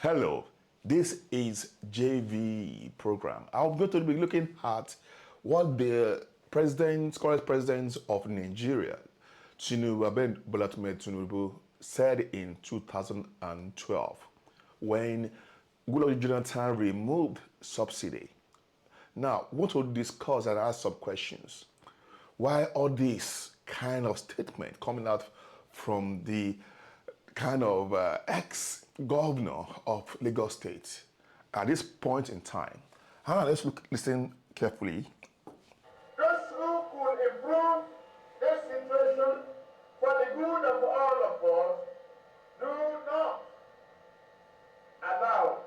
Hello, this is JV program. I'm going to be looking at what the current president of Nigeria, Tinubu, said in 2012 when Goodluck Jonathan removed subsidy. Now, I want to discuss and ask some questions. Why all this kind of statement coming out from the kind of ex-governor of Lagos State at this point in time? Let's listen carefully. Those who could improve this situation for the good of all of us do not allow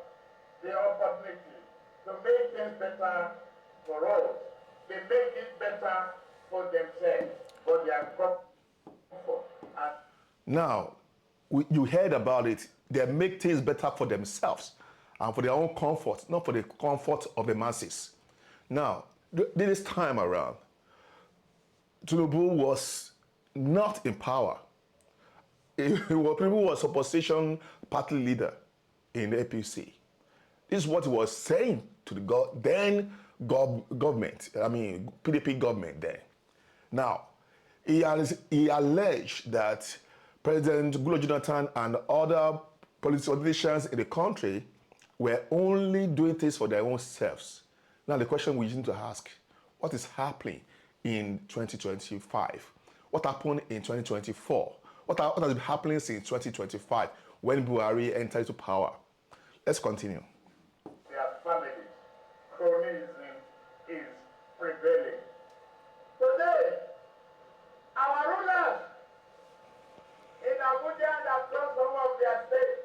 the opportunity to make things better for us. They make it better for themselves, for their comfort. Now, you heard about it. They make things better for themselves and for their own comfort, not for the comfort of the masses. Now, this time around, Tinubu was not in power. Tinubu was opposition party leader in the APC. This is what he was saying to the then government, PDP government then. Now, he alleged that President Goodluck Jonathan and other politicians in the country were only doing things for their own selves. Now, the question we need to ask, what is happening in 2025? What happened in 2024? What has been happening since 2025 when Buhari entered into power? Let's continue. Their families, cronyism is prevailing. Today, our rulers in Abuja and across some of their states,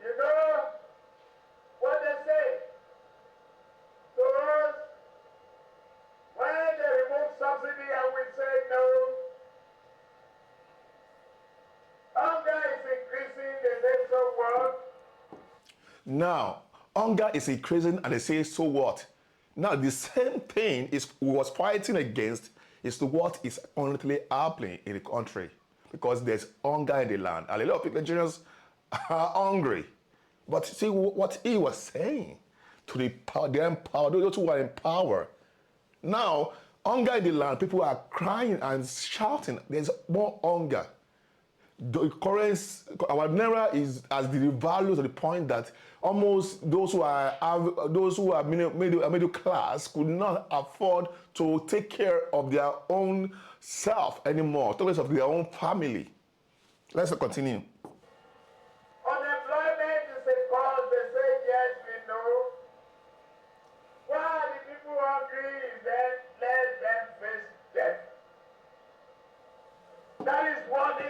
you know what they say to us when they remove subsidy and we say no. Hunger is increasing, they say so what? Now, hunger is increasing and they say so what? Now, the same thing we was fighting against is to what is currently happening in the country, because there's hunger in the land and a lot of people, Nigerians, are hungry. But see what he was saying to the empowered, those who are in power. Now, hunger in the land, people are crying and shouting, there's more hunger. The currency, our naira has devalued to the point that almost those who are middle class could not afford to take care of their own self anymore, take care of their own family. Let's continue. Unemployment is a cause, they say yes, we know. Why are the people hungry? Then let them face death. That is what is.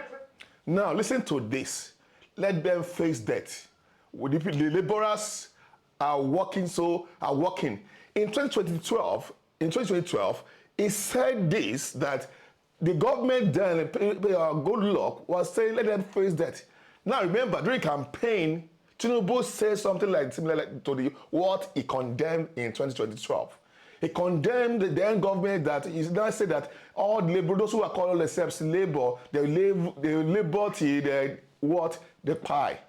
Now, listen to this. Let them face death. The laborers are working. In 2012, he said this, that the government then, Goodluck, was saying, let them face death. Now, remember, during campaign, Tinubu said something similar to what he condemned in 2012. He condemned the then government that he now said that all labor, those who are called themselves labor, they labor till the pie.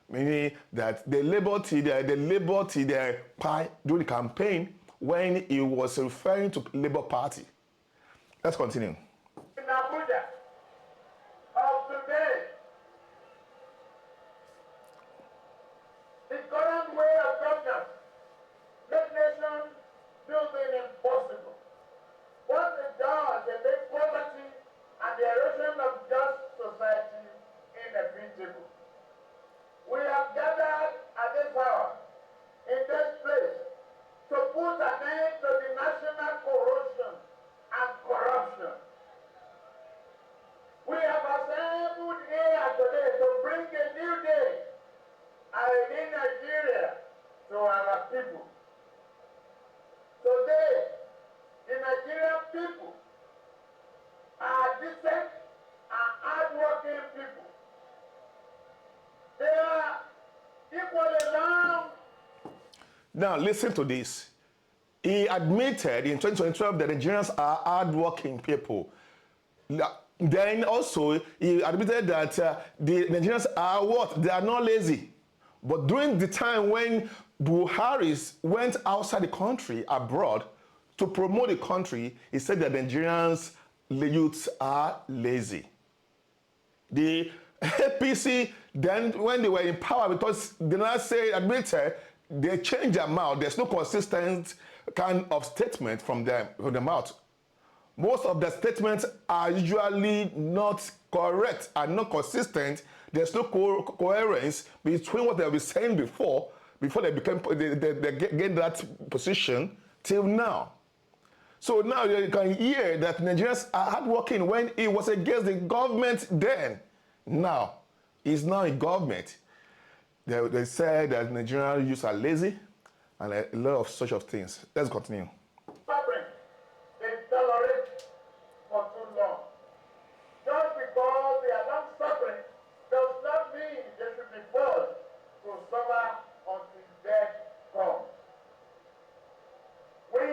Meaning that they labor till the pie during the campaign when he was referring to Labour Party. Let's continue. In Abuja of today, the current way of governance make nation building impossible. What it does, they make poverty and the erosion of just society inevitable. We have gathered at this hour in this place to put an end to the national corruption and corruption. We have assembled here today to bring a new day in Nigeria to our people. Today, the Nigerian people are decent and hardworking people. They are equally bound. Now, listen to this. He admitted in 2012 that Nigerians are hardworking people. Then also, he admitted that the Nigerians are what? They are not lazy. But during the time when Buhari went outside the country, abroad, to promote the country, he said that Nigerians, the youths are lazy. The APC, then when they were in power, because they not say, admitted, they changed their mouth. There's no consistent kind of statement from them, from the mouth. Most of the statements are usually not correct and not consistent. There's no coherence between what they've been saying before they became they get that position till now. So now you can hear that Nigerians are hardworking when it was against the government then. Now, it's now in government. They said that Nigerian youths are lazy and a lot of such of things. Let's continue. Suffering, they tolerate for too long. Just because they are not suffering does not mean they should be forced to suffer until death comes. We,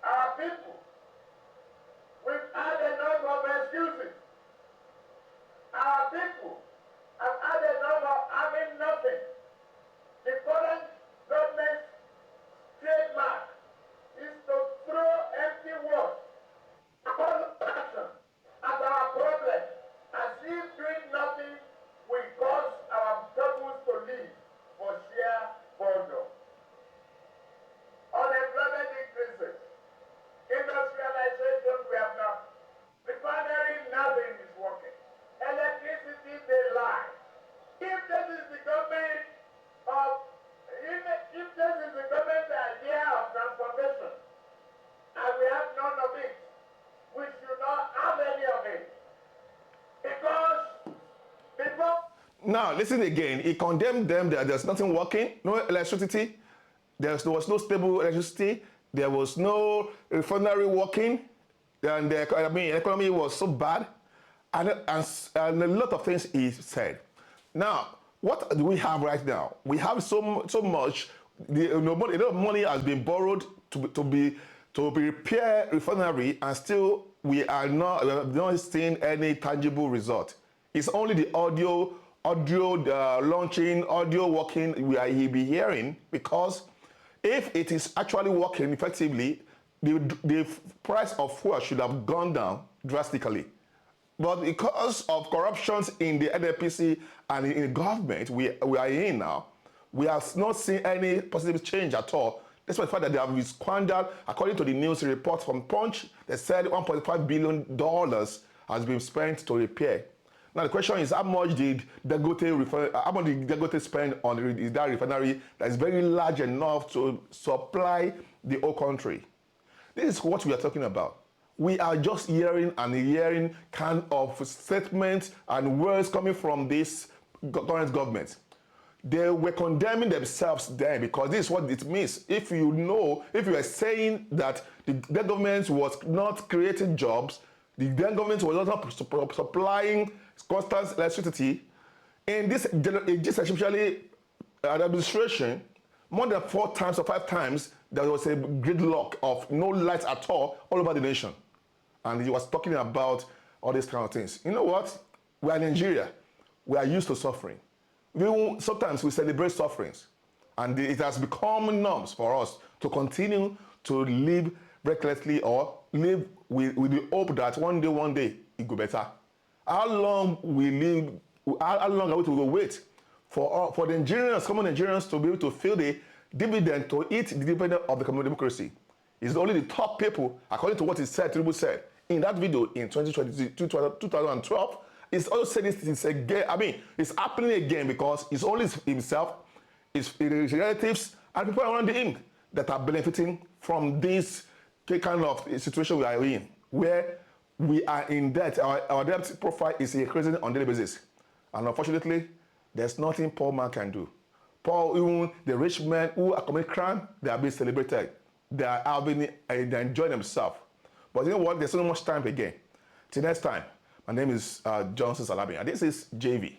our people, we've had enough of excuses. Our people have had enough of having nothing. The current government's trademark is to throw empty words, action at our problem, as if doing nothing will cause our purpose to live for sheer boredom. Unemployment increases. Industrialization, we have not. Refinery, nothing is working. Electricity, they lie. If this is the government of, if this is the government's idea of transformation, and we have none of it, we should not have any of it. Because before. Now, listen again. He condemned them that there's nothing working, no electricity, there was no stable electricity, there was no refinery working, and the economy was so bad, and a lot of things he said. Now, what do we have right now? We have so much. A lot of money has been borrowed to repair refinery, and still we have not seen any tangible result. It's only the audio launching, audio working he'll be hearing, because if it is actually working effectively, the price of fuel should have gone down drastically. But because of corruptions in the NDPC and in the government we are in now, we have not seen any positive change at all. Despite the fact that they have squandered, according to the news report from Punch, they said $1.5 billion has been spent to repair. Now the question is, how much did Dangote spend on that refinery that is very large enough to supply the whole country? This is what we are talking about. We are just hearing kind of statements and words coming from this current government. They were condemning themselves then, because this is what it means. If you are saying that the government was not creating jobs, the government was not supplying constant electricity, in this especially administration, more than 4 times or 5 times, there was a gridlock of no lights at all over the nation. And he was talking about all these kind of things. You know what? We are in Nigeria. We are used to suffering. Sometimes we celebrate sufferings. And it has become norms for us to continue to live recklessly or live with the hope that one day it will be better. How long are we to wait for the Nigerians, common Nigerians, to be able to feel the dividend, to eat the dividend of the communal democracy? It's only the top people, according to what he said, Tinubu said in that video in 2012. It's also said this again. I mean, it's happening again, because it's only himself, his relatives, and people around him that are benefiting from this kind of situation we are in, where we are in debt. Our debt profile is increasing on a daily basis. And unfortunately, there's nothing poor man can do. Even the rich men who are committing crime, they are being celebrated. They are enjoying themselves. But you know what? There's so much time again. Till next time, my name is Johnson Salabi, and this is JV.